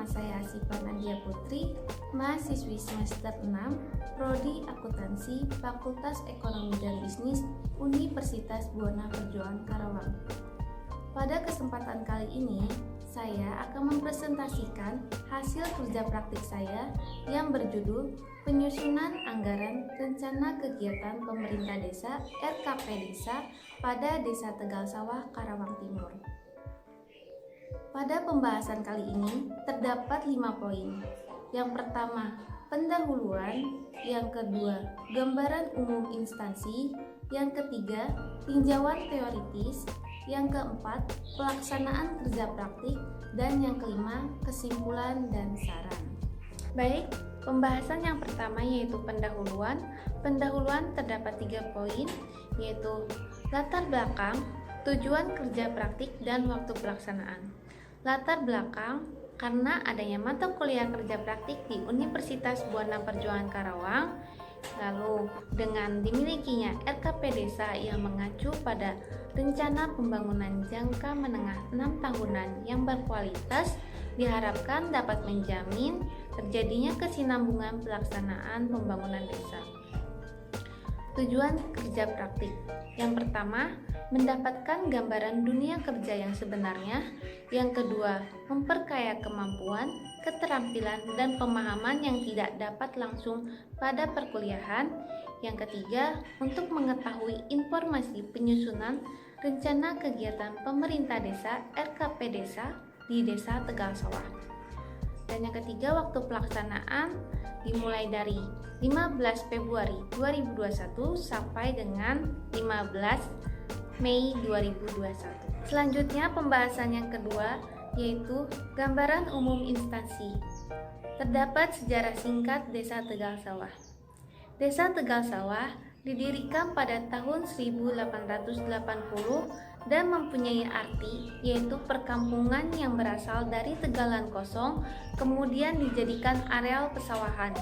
nama saya Asifa Nadia Putri, mahasiswi semester 6, Prodi Akuntansi, Fakultas Ekonomi dan Bisnis, Universitas Buana Perjuangan Karawang. Pada kesempatan kali ini, saya akan mempresentasikan hasil kerja praktik saya yang berjudul Penyusunan Anggaran Rencana Kegiatan Pemerintah Desa (RKP Desa) pada Desa Tegal Sawah, Karawang Timur. Pada pembahasan kali ini terdapat 5 poin. Yang pertama, pendahuluan. Yang kedua, gambaran umum instansi. Yang ketiga, tinjauan teoritis. Yang keempat, pelaksanaan kerja praktik. Dan yang kelima, kesimpulan dan saran. Baik, pembahasan yang pertama yaitu pendahuluan. Pendahuluan terdapat 3 poin, yaitu latar belakang, tujuan kerja praktik, dan waktu pelaksanaan. Latar belakang, karena adanya mata kuliah kerja praktik di Universitas Buana Perjuangan Karawang, lalu dengan dimilikinya RKP Desa yang mengacu pada rencana pembangunan jangka menengah 6 tahunan yang berkualitas, diharapkan dapat menjamin terjadinya kesinambungan pelaksanaan pembangunan desa. Tujuan kerja praktik. Yang pertama, mendapatkan gambaran dunia kerja yang sebenarnya. Yang kedua, memperkaya kemampuan, keterampilan, dan pemahaman yang tidak dapat langsung pada perkuliahan. Yang ketiga, untuk mengetahui informasi penyusunan rencana kegiatan pemerintah desa (RKP Desa) di Desa Tegal Sawah. Dan yang ketiga, waktu pelaksanaan dimulai dari 15 Februari 2021 sampai dengan 15 Mei 2021. Selanjutnya, pembahasan yang kedua yaitu gambaran umum instansi. Terdapat sejarah singkat Desa Tegal Sawah. Desa Tegal Sawah didirikan pada tahun 1880 dan mempunyai arti yaitu perkampungan yang berasal dari tegalan kosong kemudian dijadikan areal pesawahan.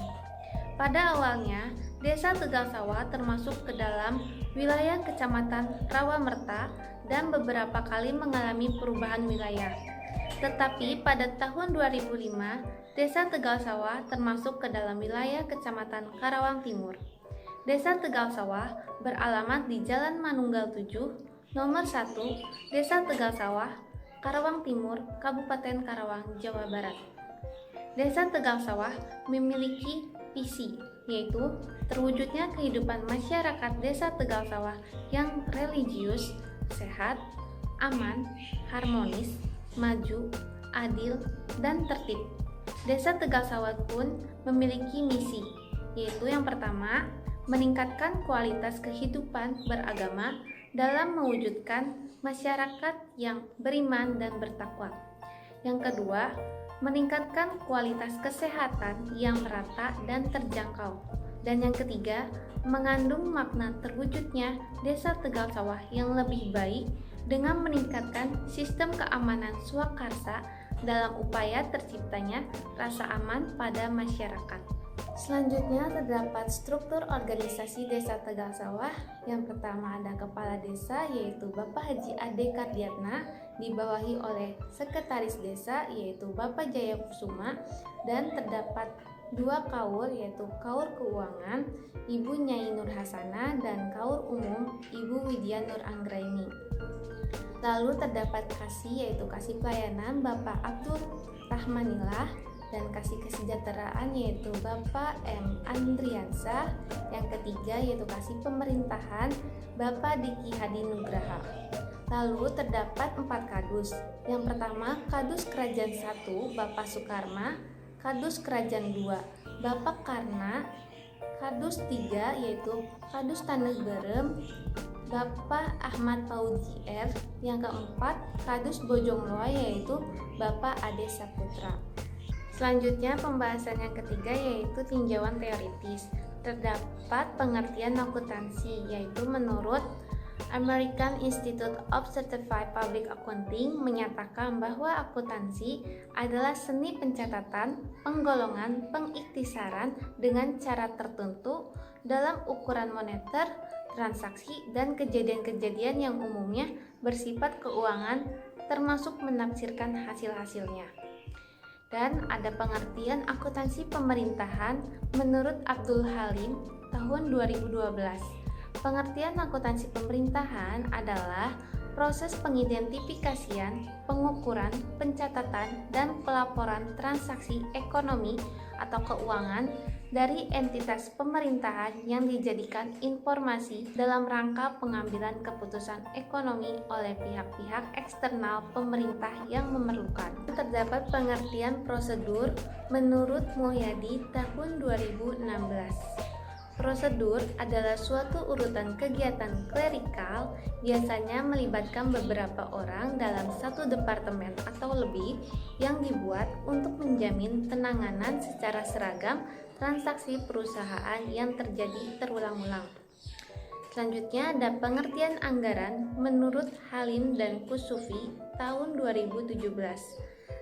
Pada awalnya, Desa Tegal Sawah termasuk ke dalam wilayah Kecamatan Rawamerta dan beberapa kali mengalami perubahan wilayah. Tetapi pada tahun 2005, Desa Tegal Sawah termasuk ke dalam wilayah Kecamatan Karawang Timur. Desa Tegal Sawah beralamat di Jalan Manunggal 7, nomor 1, Desa Tegal Sawah, Karawang Timur, Kabupaten Karawang, Jawa Barat. Desa Tegal Sawah memiliki visi, yaitu terwujudnya kehidupan masyarakat Desa Tegal Sawah yang religius, sehat, aman, harmonis, maju, adil, dan tertib. Desa Tegal Sawah pun memiliki misi, yaitu yang pertama, meningkatkan kualitas kehidupan beragama dalam mewujudkan masyarakat yang beriman dan bertakwa. Yang kedua, meningkatkan kualitas kesehatan yang merata dan terjangkau. Dan yang ketiga, mengandung makna terwujudnya Desa Tegal Sawah yang lebih baik dengan meningkatkan sistem keamanan swakarsa dalam upaya terciptanya rasa aman pada masyarakat. Selanjutnya terdapat struktur organisasi Desa Tegal Sawah. Yang pertama ada Kepala Desa yaitu Bapak Haji Ade Kardiatna, dibawahi oleh Sekretaris Desa yaitu Bapak Jaya Kusuma, dan terdapat 2 kaur yaitu Kaur Keuangan Ibu Nyai Nur Hasana dan Kaur Umum Ibu Widya Nur Anggraini. Lalu terdapat Kasih yaitu Kasih Pelayanan Bapak Abdul Rahmanillah, dan Kasih Kesejahteraan yaitu Bapak M. Andriansa. Yang ketiga yaitu Kasih Pemerintahan Bapak Diki Hadi Nugraha. Lalu terdapat 4 kadus. Yang pertama, Kadus Kerajaan 1 Bapak Sukarma, Kadus Kerajaan 2 Bapak Karna, Kadus 3 yaitu Kadus Taneuh Berem Bapak Ahmad Fauzi R. Yang keempat, Kadus Bojongloa yaitu Bapak Ade Saputra. Selanjutnya, pembahasan yang ketiga yaitu tinjauan teoritis. Terdapat pengertian akuntansi, yaitu menurut American Institute of Certified Public Accounting menyatakan bahwa akuntansi adalah seni pencatatan, penggolongan, pengiktisaran dengan cara tertentu dalam ukuran moneter, transaksi, dan kejadian-kejadian yang umumnya bersifat keuangan, termasuk menafsirkan hasil-hasilnya. Dan ada pengertian akuntansi pemerintahan menurut Abdul Halim tahun 2012. Pengertian akuntansi pemerintahan adalah proses pengidentifikasian, pengukuran, pencatatan, dan pelaporan transaksi ekonomi atau keuangan dari entitas pemerintahan yang dijadikan informasi dalam rangka pengambilan keputusan ekonomi oleh pihak-pihak eksternal pemerintah yang memerlukan. Terdapat pengertian prosedur menurut Mulyadi tahun 2016. Prosedur adalah suatu urutan kegiatan klerikal, biasanya melibatkan beberapa orang dalam satu departemen atau lebih, yang dibuat untuk menjamin penanganan secara seragam transaksi perusahaan yang terjadi terulang-ulang. Selanjutnya ada pengertian anggaran menurut Halim dan Kusufi tahun 2017.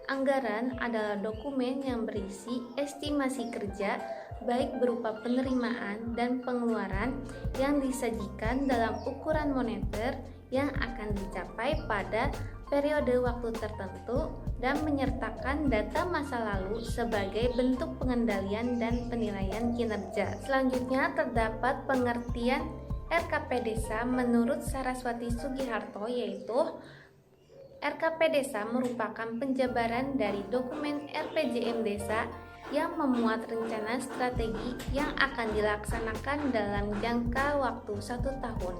Anggaran adalah dokumen yang berisi estimasi kerja baik berupa penerimaan dan pengeluaran yang disajikan dalam ukuran moneter yang akan dicapai pada periode waktu tertentu dan menyertakan data masa lalu sebagai bentuk pengendalian dan penilaian kinerja. Selanjutnya terdapat pengertian RKP Desa menurut Saraswati Sugiharto, yaitu RKP Desa merupakan penjabaran dari dokumen RPJM Desa yang memuat rencana strategi yang akan dilaksanakan dalam jangka waktu 1 tahun.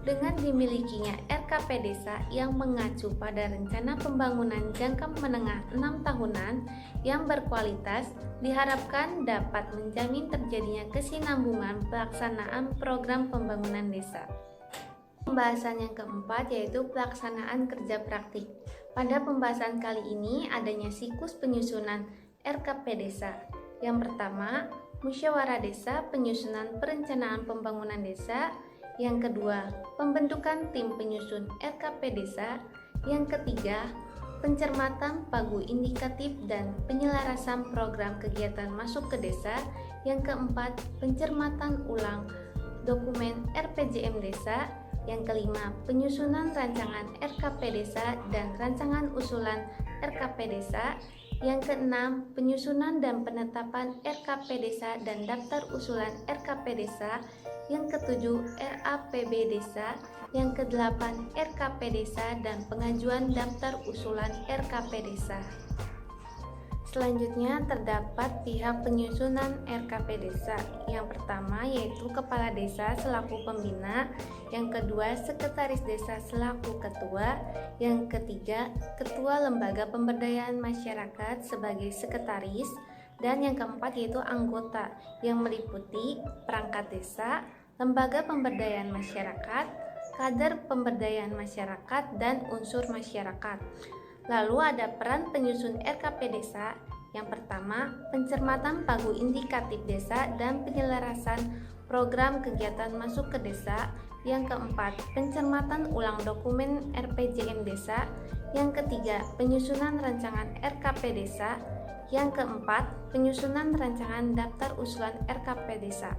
Dengan dimilikinya RKP Desa yang mengacu pada rencana pembangunan jangka menengah 6 tahunan yang berkualitas, diharapkan dapat menjamin terjadinya kesinambungan pelaksanaan program pembangunan desa. Pembahasan yang keempat yaitu pelaksanaan kerja praktik. Pada pembahasan kali ini adanya siklus penyusunan RKP Desa. Yang pertama, musyawarah desa penyusunan perencanaan pembangunan desa. Yang kedua, pembentukan tim penyusun RKP Desa. Yang ketiga, pencermatan pagu indikatif dan penyelarasan program kegiatan masuk ke desa. Yang keempat, pencermatan ulang dokumen RPJM Desa. Yang kelima, penyusunan rancangan RKP Desa dan rancangan usulan RKP Desa. Yang keenam, penyusunan dan penetapan RKP Desa dan daftar usulan RKP Desa. Yang ketujuh, RAPB Desa. Yang kedelapan, RKP Desa dan pengajuan daftar usulan RKP Desa. Selanjutnya terdapat pihak penyusunan RKP Desa. Yang pertama yaitu Kepala Desa selaku pembina, yang kedua Sekretaris Desa selaku ketua, yang ketiga Ketua Lembaga Pemberdayaan Masyarakat sebagai sekretaris, dan yang keempat yaitu anggota yang meliputi perangkat desa, lembaga pemberdayaan masyarakat, kader pemberdayaan masyarakat, dan unsur masyarakat. Lalu ada peran penyusun RKP Desa. Yang pertama, pencermatan pagu indikatif desa dan penyelarasan program kegiatan masuk ke desa. Yang keempat, pencermatan ulang dokumen RPJM Desa. Yang ketiga, penyusunan rancangan RKP Desa. Yang keempat, penyusunan rancangan daftar usulan RKP Desa.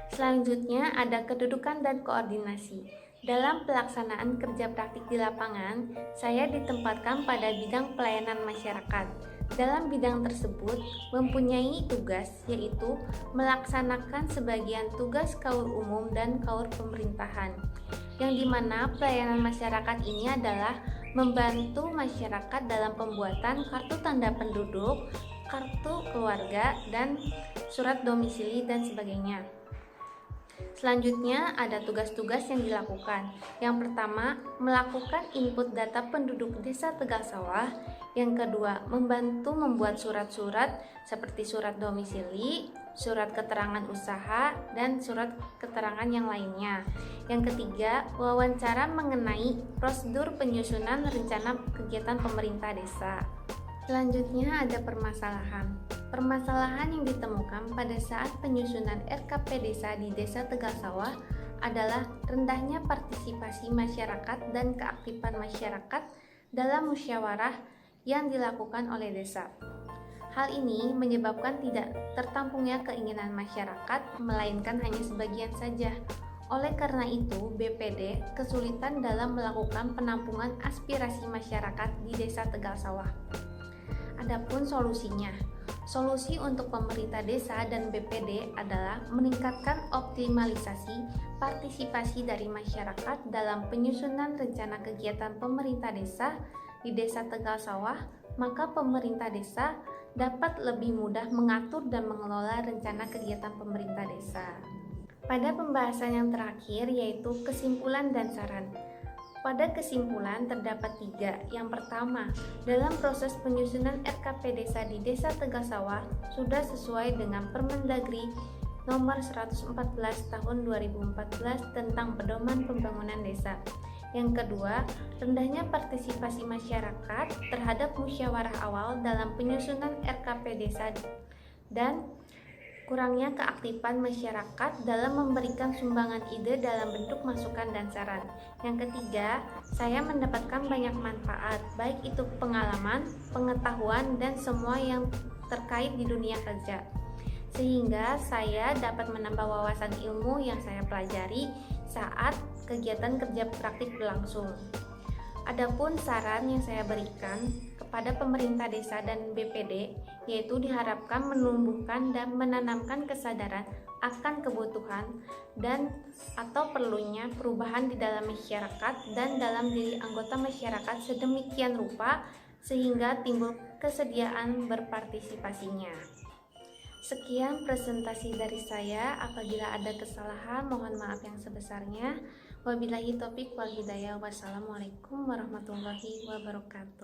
Selanjutnya ada kedudukan dan koordinasi. Dalam pelaksanaan kerja praktik di lapangan, saya ditempatkan pada bidang pelayanan masyarakat. Dalam bidang tersebut mempunyai tugas yaitu melaksanakan sebagian tugas KAUR umum dan KAUR pemerintahan, yang dimana pelayanan masyarakat ini adalah membantu masyarakat dalam pembuatan kartu tanda penduduk, kartu keluarga, dan surat domisili dan sebagainya. Selanjutnya ada tugas-tugas yang dilakukan. Yang pertama, melakukan input data penduduk Desa Tegal Sawah. Yang kedua, membantu membuat surat-surat seperti surat domisili, surat keterangan usaha, dan surat keterangan yang lainnya. Yang ketiga, wawancara mengenai prosedur penyusunan rencana kegiatan pemerintah desa. Selanjutnya ada permasalahan. Permasalahan yang ditemukan pada saat penyusunan RKP Desa di Desa Tegal Sawah adalah rendahnya partisipasi masyarakat dan keaktifan masyarakat dalam musyawarah yang dilakukan oleh desa. Hal ini menyebabkan tidak tertampungnya keinginan masyarakat, melainkan hanya sebagian saja. Oleh karena itu, BPD kesulitan dalam melakukan penampungan aspirasi masyarakat di Desa Tegal Sawah. Adapun solusinya, solusi untuk pemerintah desa dan BPD adalah meningkatkan optimalisasi partisipasi dari masyarakat dalam penyusunan rencana kegiatan pemerintah desa di Desa Tegal Sawah, maka pemerintah desa dapat lebih mudah mengatur dan mengelola rencana kegiatan pemerintah desa. Pada pembahasan yang terakhir yaitu kesimpulan dan saran. Pada kesimpulan terdapat 3. Yang pertama, dalam proses penyusunan RKP Desa di Desa Tegal Sawah sudah sesuai dengan Permendagri Nomor 114 Tahun 2014 tentang Pedoman Pembangunan Desa. Yang kedua, rendahnya partisipasi masyarakat terhadap musyawarah awal dalam penyusunan RKP Desa dan kurangnya keaktifan masyarakat dalam memberikan sumbangan ide dalam bentuk masukan dan saran. Yang ketiga, saya mendapatkan banyak manfaat, baik itu pengalaman, pengetahuan, dan semua yang terkait di dunia kerja. Sehingga saya dapat menambah wawasan ilmu yang saya pelajari saat kegiatan kerja praktik berlangsung. Adapun saran yang saya berikan kepada pemerintah desa dan BPD yaitu diharapkan menumbuhkan dan menanamkan kesadaran akan kebutuhan dan atau perlunya perubahan di dalam masyarakat dan dalam diri anggota masyarakat sedemikian rupa sehingga timbul kesediaan berpartisipasinya. Sekian presentasi dari saya. Apabila ada kesalahan, mohon maaf yang sebesarnya. Wabillahi taufiq wal hidayah. Wassalamualaikum warahmatullahi wabarakatuh.